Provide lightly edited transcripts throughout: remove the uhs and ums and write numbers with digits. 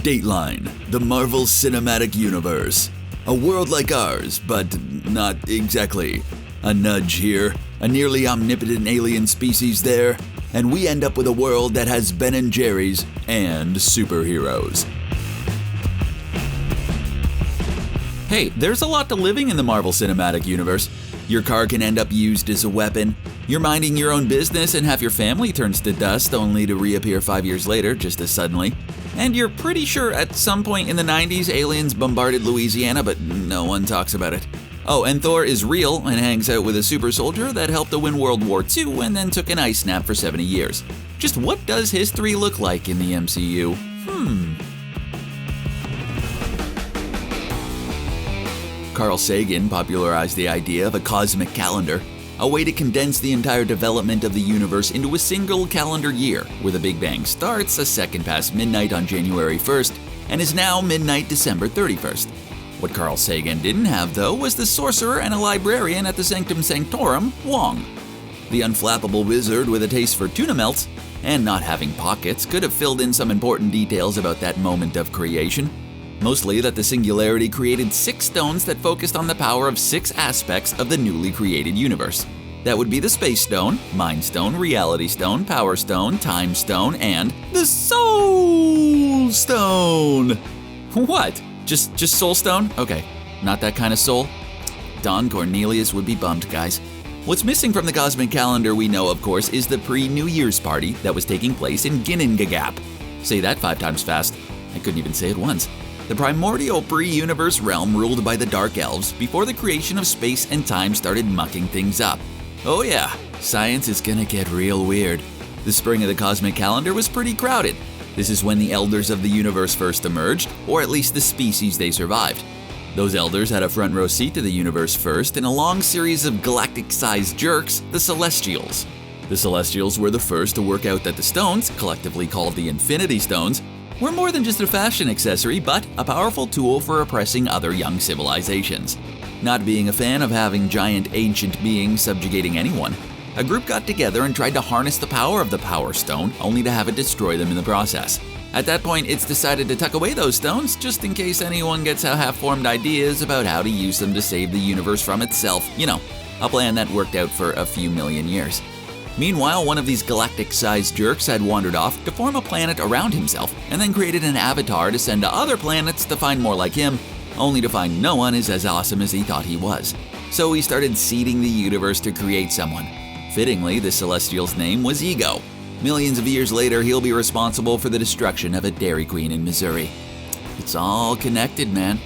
Dateline, the Marvel Cinematic Universe. A world like ours, but not exactly. A nudge here, a nearly omnipotent alien species there, and we end up with a world that has Ben & Jerry's and superheroes. Hey, there's a lot to living in the Marvel Cinematic Universe. Your car can end up used as a weapon. You're minding your own business and half your family turns to dust only to reappear 5 years later just as suddenly. And you're pretty sure at some point in the 90s aliens bombarded Louisiana, but no one talks about it. Oh, and Thor is real and hangs out with a super soldier that helped to win World War II and then took an ice nap for 70 years. Just what does history look like in the MCU? Carl Sagan popularized the idea of a cosmic calendar, a way to condense the entire development of the universe into a single calendar year, where the Big Bang starts a second past midnight on January 1st and is now midnight December 31st. What Carl Sagan didn't have, though, was the sorcerer and a librarian at the Sanctum Sanctorum, Wong. The unflappable wizard with a taste for tuna melts, and not having pockets, could have filled in some important details about that moment of creation. Mostly that the singularity created 6 stones that focused on the power of 6 aspects of the newly created universe. That would be the Space Stone, Mind Stone, Reality Stone, Power Stone, Time Stone, and the Soul Stone! What? Just Soul Stone? Okay, not that kind of soul? Don Cornelius would be bummed, guys. What's missing from the cosmic calendar we know, of course, is the pre-New Year's party that was taking place in Ginnungagap. Say that 5 times fast. I couldn't even say it once. The primordial pre-universe realm ruled by the Dark Elves before the creation of space and time started mucking things up. Oh yeah, science is gonna get real weird. The spring of the cosmic calendar was pretty crowded. This is when the elders of the universe first emerged, or at least the species they survived. Those elders had a front row seat to the universe first in a long series of galactic-sized jerks, the Celestials. The Celestials were the first to work out that the stones, collectively called the Infinity Stones, were more than just a fashion accessory, but a powerful tool for oppressing other young civilizations. Not being a fan of having giant ancient beings subjugating anyone, a group got together and tried to harness the power of the Power Stone, only to have it destroy them in the process. At that point, it's decided to tuck away those stones, just in case anyone gets half-formed ideas about how to use them to save the universe from itself. You know, a plan that worked out for a few million years. Meanwhile, one of these galactic-sized jerks had wandered off to form a planet around himself, and then created an avatar to send to other planets to find more like him, only to find no one is as awesome as he thought he was. So he started seeding the universe to create someone. Fittingly, the Celestial's name was Ego. Millions of years later, he'll be responsible for the destruction of a Dairy Queen in Missouri. It's all connected, man.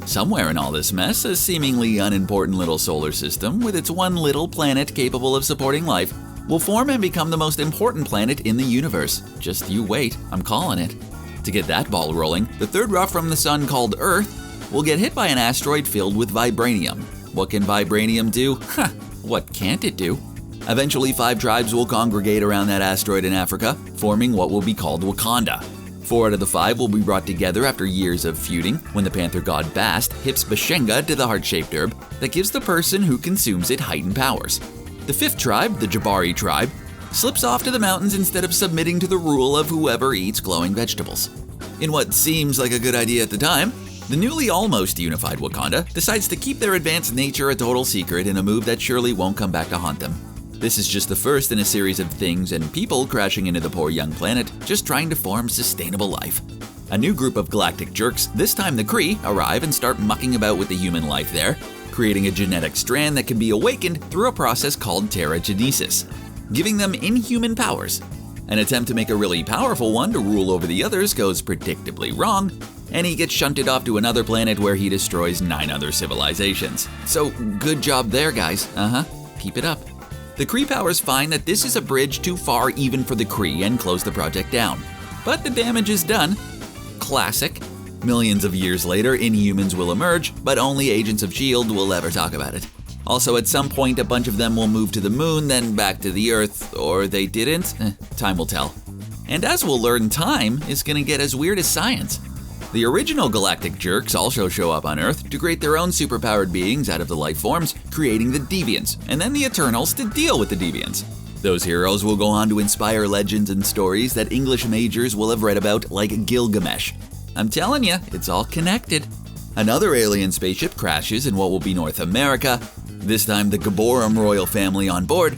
Somewhere in all this mess, a seemingly unimportant little solar system with its one little planet capable of supporting life will form and become the most important planet in the universe. Just you wait, I'm calling it. To get that ball rolling, the third rough from the sun called Earth will get hit by an asteroid filled with vibranium. What can vibranium do? What can't it do? Eventually, 5 tribes will congregate around that asteroid in Africa, forming what will be called Wakanda. 4 out of the 5 will be brought together after years of feuding when the panther god Bast hips Bashenga to the heart-shaped herb that gives the person who consumes it heightened powers. The 5th tribe, the Jabari tribe, slips off to the mountains instead of submitting to the rule of whoever eats glowing vegetables. In what seems like a good idea at the time, the newly almost unified Wakanda decides to keep their advanced nature a total secret in a move that surely won't come back to haunt them. This is just the first in a series of things and people crashing into the poor young planet, just trying to form sustainable life. A new group of galactic jerks, this time the Kree, arrive and start mucking about with the human life there, creating a genetic strand that can be awakened through a process called teragenesis, giving them inhuman powers. An attempt to make a really powerful one to rule over the others goes predictably wrong, and he gets shunted off to another planet where he destroys 9 other civilizations. So good job there, guys. Keep it up. The Kree powers find that this is a bridge too far even for the Kree and close the project down. But the damage is done. Classic. Millions of years later, Inhumans will emerge, but only Agents of S.H.I.E.L.D. will ever talk about it. Also, at some point, a bunch of them will move to the moon, then back to the Earth, or they didn't. Time will tell. And as we'll learn, time is gonna get as weird as science. The original galactic jerks also show up on Earth to create their own superpowered beings out of the life forms, creating the Deviants, and then the Eternals to deal with the Deviants. Those heroes will go on to inspire legends and stories that English majors will have read about, like Gilgamesh. I'm telling you, it's all connected. Another alien spaceship crashes in what will be North America, this time the Gaborum royal family on board,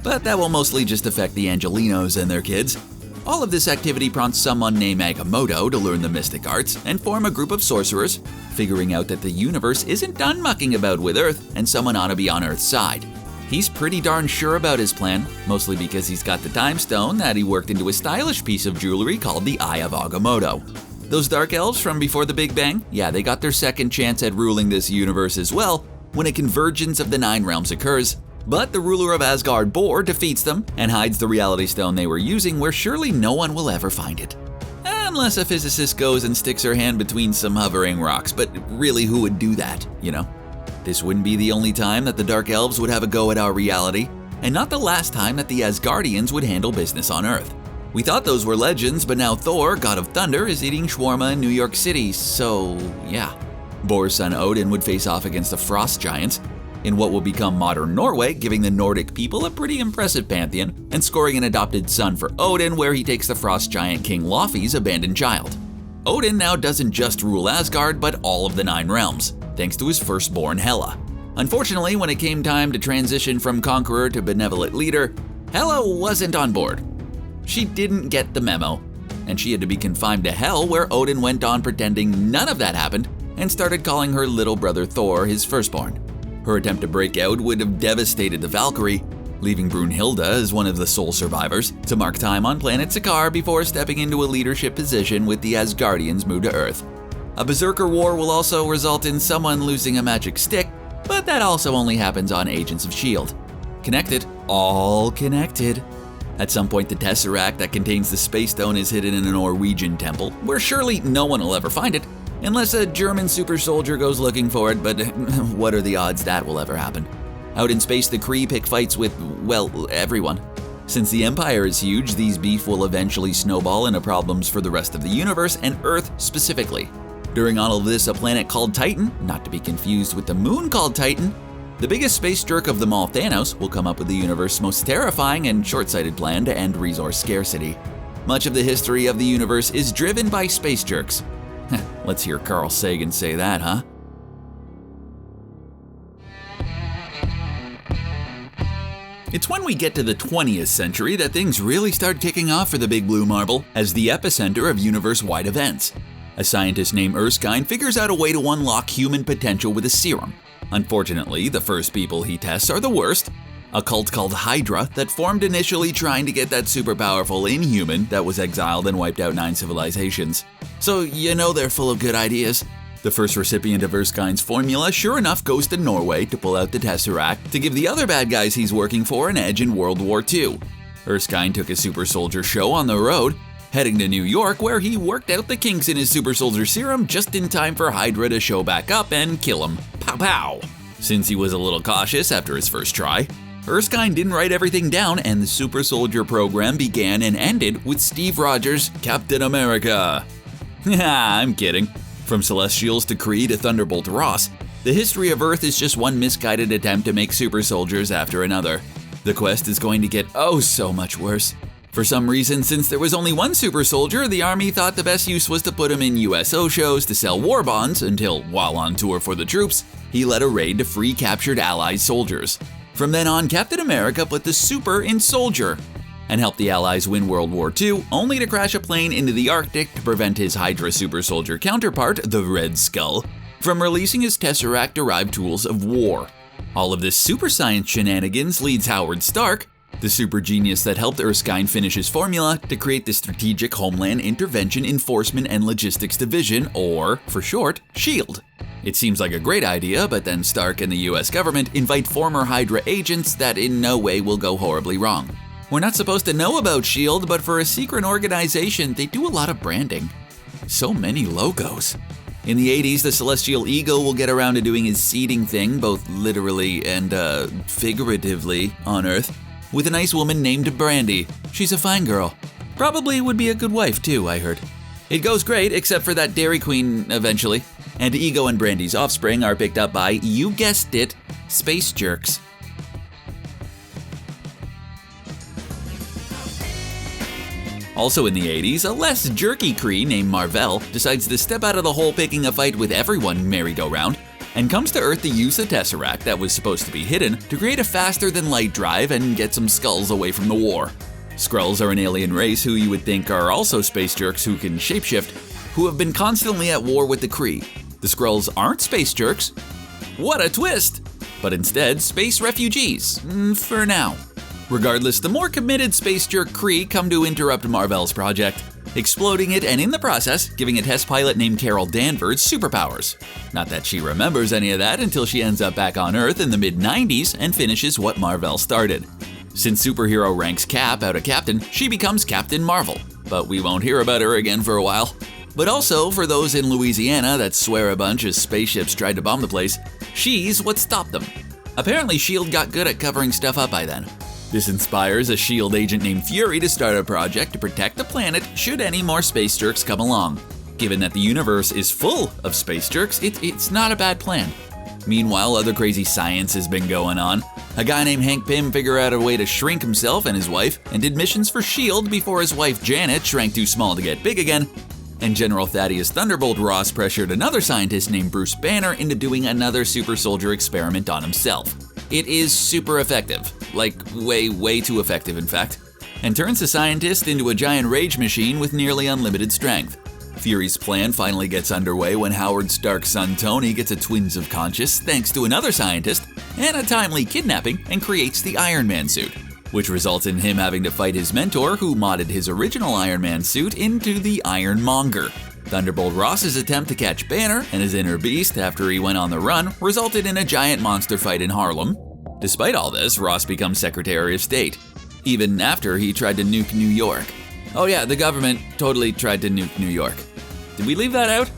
but that will mostly just affect the Angelinos and their kids. All of this activity prompts someone named Agamotto to learn the mystic arts and form a group of sorcerers, figuring out that the universe isn't done mucking about with Earth and someone ought to be on Earth's side. He's pretty darn sure about his plan, mostly because he's got the time stone that he worked into a stylish piece of jewelry called the Eye of Agamotto. Those dark elves from before the Big Bang, yeah, they got their second chance at ruling this universe as well when a convergence of the 9 realms occurs. But the ruler of Asgard, Bor, defeats them and hides the reality stone they were using where surely no one will ever find it. Unless a physicist goes and sticks her hand between some hovering rocks, but really who would do that, you know? This wouldn't be the only time that the Dark Elves would have a go at our reality, and not the last time that the Asgardians would handle business on Earth. We thought those were legends, but now Thor, God of Thunder, is eating shawarma in New York City, so yeah. Bor's son Odin would face off against the Frost Giants in what will become modern Norway, giving the Nordic people a pretty impressive pantheon, and scoring an adopted son for Odin where he takes the Frost Giant King Laufey's abandoned child. Odin now doesn't just rule Asgard, but all of the 9 realms, thanks to his firstborn Hela. Unfortunately, when it came time to transition from conqueror to benevolent leader, Hela wasn't on board. She didn't get the memo, and she had to be confined to Hell, where Odin went on pretending none of that happened and started calling her little brother Thor his firstborn. Her attempt to break out would have devastated the Valkyrie, leaving Brunhilde as one of the sole survivors to mark time on planet Sakaar before stepping into a leadership position with the Asgardians moved to Earth. A berserker war will also result in someone losing a magic stick, but that also only happens on Agents of S.H.I.E.L.D. Connected, all connected. At some point, the Tesseract that contains the Space Stone is hidden in a Norwegian temple, where surely no one will ever find it, unless a German super soldier goes looking for it, but what are the odds that will ever happen? Out in space, the Kree pick fights with, well, everyone. Since the Empire is huge, these beef will eventually snowball into problems for the rest of the universe and Earth specifically. During all of this, a planet called Titan, not to be confused with the moon called Titan, the biggest space jerk of them all, Thanos, will come up with the universe's most terrifying and short-sighted plan to end resource scarcity. Much of the history of the universe is driven by space jerks. Let's hear Carl Sagan say that, huh? It's when we get to the 20th century that things really start kicking off for the Big Blue Marble as the epicenter of universe-wide events. A scientist named Erskine figures out a way to unlock human potential with a serum. Unfortunately, the first people he tests are the worst. A cult called Hydra that formed initially trying to get that super powerful inhuman that was exiled and wiped out 9 civilizations. So you know they're full of good ideas. The first recipient of Erskine's formula sure enough goes to Norway to pull out the Tesseract to give the other bad guys he's working for an edge in World War II. Erskine took a super soldier show on the road, heading to New York where he worked out the kinks in his super soldier serum just in time for Hydra to show back up and kill him. Pow pow! Since he was a little cautious after his first try, Erskine didn't write everything down and the super soldier program began and ended with Steve Rogers' Captain America. I'm kidding. From Celestials to Kree to Thunderbolt Ross, the history of Earth is just one misguided attempt to make super soldiers after another. The quest is going to get oh so much worse. For some reason, since there was only one super soldier, the army thought the best use was to put him in USO shows to sell war bonds until, while on tour for the troops, he led a raid to free captured Allied soldiers. From then on, Captain America put the super in soldier and helped the Allies win World War II, only to crash a plane into the Arctic to prevent his Hydra super soldier counterpart, the Red Skull, from releasing his Tesseract-derived tools of war. All of this super science shenanigans leads Howard Stark, the super genius that helped Erskine finish his formula, to create the Strategic Homeland Intervention Enforcement and Logistics Division, or, for short, SHIELD. It seems like a great idea, but then Stark and the US government invite former Hydra agents that in no way will go horribly wrong. We're not supposed to know about SHIELD, but for a secret organization, they do a lot of branding. So many logos. In the 80s, the Celestial Ego will get around to doing his seeding thing, both literally and figuratively, on Earth, with a nice woman named Brandy. She's a fine girl. Probably would be a good wife too, I heard. It goes great, except for that Dairy Queen eventually. And Ego and Brandy's offspring are picked up by, you guessed it, space jerks. Also in the 80s, a less jerky Kree named Mar-Vell decides to step out of the hole picking a fight with everyone merry-go-round, and comes to Earth to use a Tesseract that was supposed to be hidden to create a faster-than-light drive and get some Skrulls away from the war. Skrulls are an alien race who you would think are also space jerks who can shapeshift, who have been constantly at war with the Kree. The Skrulls aren't space jerks. What a twist! But instead, space refugees, for now. Regardless, the more committed space jerk Kree come to interrupt Mar-Vell's project, exploding it and in the process, giving a test pilot named Carol Danvers superpowers. Not that she remembers any of that until she ends up back on Earth in the mid-90s and finishes what Mar-Vell started. Since superhero ranks Cap out of Captain, she becomes Captain Marvel, but we won't hear about her again for a while. But also, for those in Louisiana that swear a bunch as spaceships tried to bomb the place, she's what stopped them. Apparently S.H.I.E.L.D. got good at covering stuff up by then. This inspires a S.H.I.E.L.D. agent named Fury to start a project to protect the planet should any more space jerks come along. Given that the universe is full of space jerks, it's not a bad plan. Meanwhile, other crazy science has been going on. A guy named Hank Pym figured out a way to shrink himself and his wife, and did missions for S.H.I.E.L.D. before his wife Janet shrank too small to get big again. And General Thaddeus Thunderbolt Ross pressured another scientist named Bruce Banner into doing another super soldier experiment on himself. It is super effective. Like, way too effective in fact. And turns the scientist into a giant rage machine with nearly unlimited strength. Fury's plan finally gets underway when Howard Stark's son Tony gets a twinge of conscience thanks to another scientist and a timely kidnapping, and creates the Iron Man suit, which results in him having to fight his mentor who modded his original Iron Man suit into the Ironmonger. Thunderbolt Ross's attempt to catch Banner and his inner beast after he went on the run resulted in a giant monster fight in Harlem. Despite all this, Ross becomes Secretary of State, even after he tried to nuke New York. Oh yeah, the government totally tried to nuke New York. Did we leave that out?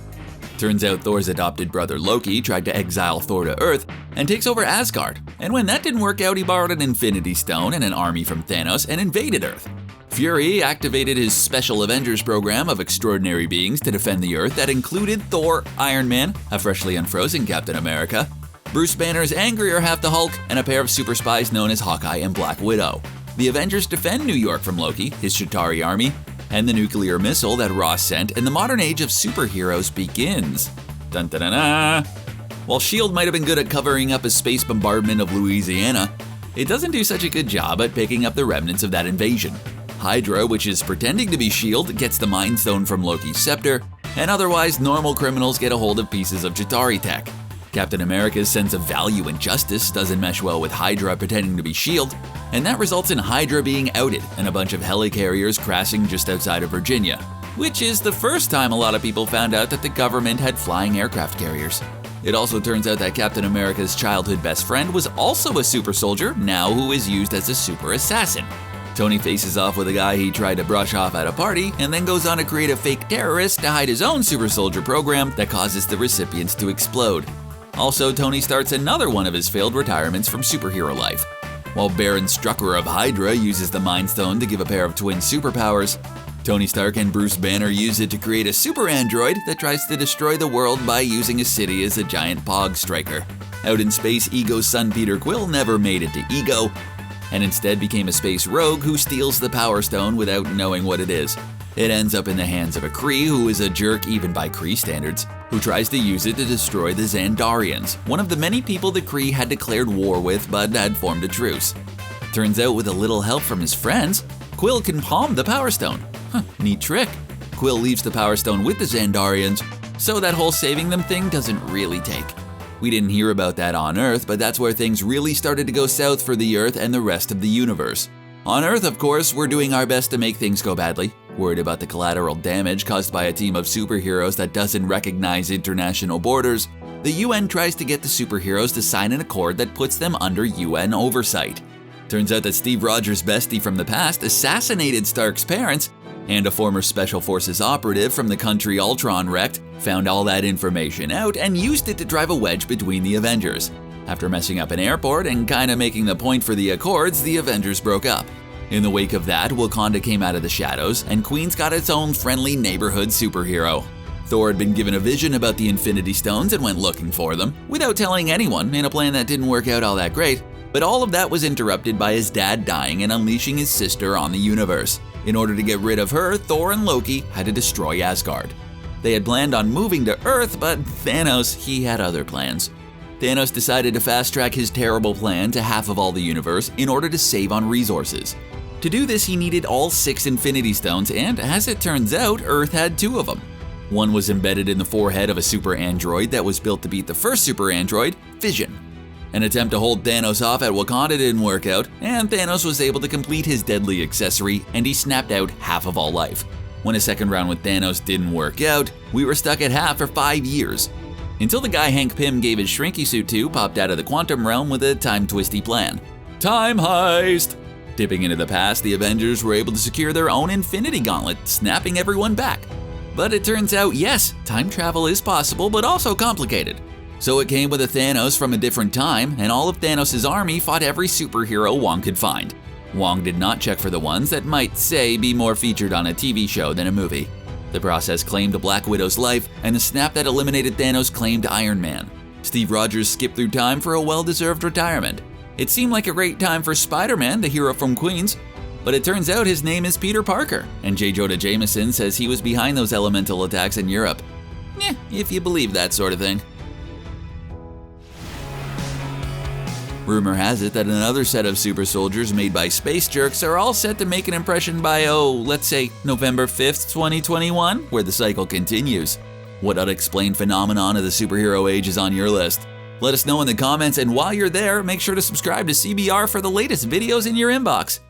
Turns out Thor's adopted brother Loki tried to exile Thor to Earth and takes over Asgard, and when that didn't work out, he borrowed an Infinity Stone and an army from Thanos and invaded Earth. Fury activated his Special Avengers program of extraordinary beings to defend the Earth that included Thor, Iron Man, a freshly unfrozen Captain America, Bruce Banner's angrier half the Hulk, and a pair of super spies known as Hawkeye and Black Widow. The Avengers defend New York from Loki, his Chitauri army, and the nuclear missile that Ross sent, and the modern age of superheroes begins. Dun dun dun dun. While S.H.I.E.L.D. might have been good at covering up a space bombardment of Louisiana, it doesn't do such a good job at picking up the remnants of that invasion. Hydra, which is pretending to be S.H.I.E.L.D., gets the Mind Stone from Loki's scepter, and otherwise normal criminals get a hold of pieces of Chitauri tech. Captain America's sense of value and justice doesn't mesh well with Hydra pretending to be S.H.I.E.L.D., and that results in Hydra being outed and a bunch of helicarriers crashing just outside of Virginia, which is the first time a lot of people found out that the government had flying aircraft carriers. It also turns out that Captain America's childhood best friend was also a super soldier, now who is used as a super assassin. Tony faces off with a guy he tried to brush off at a party, and then goes on to create a fake terrorist to hide his own super soldier program that causes the recipients to explode. Also, Tony starts another one of his failed retirements from superhero life. While Baron Strucker of Hydra uses the Mind Stone to give a pair of twin superpowers, Tony Stark and Bruce Banner use it to create a super android that tries to destroy the world by using a city as a giant pog striker. Out in space, Ego's son Peter Quill never made it to Ego, and instead became a space rogue who steals the Power Stone without knowing what it is. It ends up in the hands of a Kree who is a jerk even by Kree standards, who tries to use it to destroy the Xandarians, one of the many people the Kree had declared war with but had formed a truce. Turns out with a little help from his friends, Quill can palm the Power Stone. Neat trick. Quill leaves the Power Stone with the Xandarians, so that whole saving them thing doesn't really take. We didn't hear about that on Earth, but that's where things really started to go south for the Earth and the rest of the universe. On Earth, of course, we're doing our best to make things go badly, worried about the collateral damage caused by a team of superheroes that doesn't recognize international borders. The UN tries to get the superheroes to sign an accord that puts them under UN oversight. Turns out that Steve Rogers' bestie from the past assassinated Stark's parents, and a former Special Forces operative from the country Ultron wrecked found all that information out and used it to drive a wedge between the Avengers. After messing up an airport and kinda making the point for the Accords, the Avengers broke up. In the wake of that, Wakanda came out of the shadows, and Queens got its own friendly neighborhood superhero. Thor had been given a vision about the Infinity Stones and went looking for them, without telling anyone, in a plan that didn't work out all that great. But all of that was interrupted by his dad dying and unleashing his sister on the universe. In order to get rid of her, Thor and Loki had to destroy Asgard. They had planned on moving to Earth, but Thanos, he had other plans. Thanos decided to fast-track his terrible plan to half of all the universe in order to save on resources. To do this, he needed all 6 Infinity Stones, and as it turns out, Earth had 2 of them. One was embedded in the forehead of a super android that was built to beat the first super android, Fission. An attempt to hold Thanos off at Wakanda didn't work out, and Thanos was able to complete his deadly accessory, and he snapped out half of all life. When a second round with Thanos didn't work out, we were stuck at half for 5 years. Until the guy Hank Pym gave his shrinky suit to popped out of the quantum realm with a time-twisty plan. Time heist! Dipping into the past, the Avengers were able to secure their own Infinity Gauntlet, snapping everyone back. But it turns out, yes, time travel is possible, but also complicated. So it came with a Thanos from a different time, and all of Thanos' army fought every superhero Wong could find. Wong did not check for the ones that might, say, be more featured on a TV show than a movie. The process claimed Black Widow's life, and the snap that eliminated Thanos claimed Iron Man. Steve Rogers skipped through time for a well-deserved retirement. It seemed like a great time for Spider-Man, the hero from Queens, but it turns out his name is Peter Parker, and J. Jonah Jameson says he was behind those elemental attacks in Europe. If you believe that sort of thing. Rumor has it that another set of super soldiers made by space jerks are all set to make an impression by, let's say November 5th, 2021, where the cycle continues. What unexplained phenomenon of the superhero age is on your list? Let us know in the comments, and while you're there, make sure to subscribe to CBR for the latest videos in your inbox.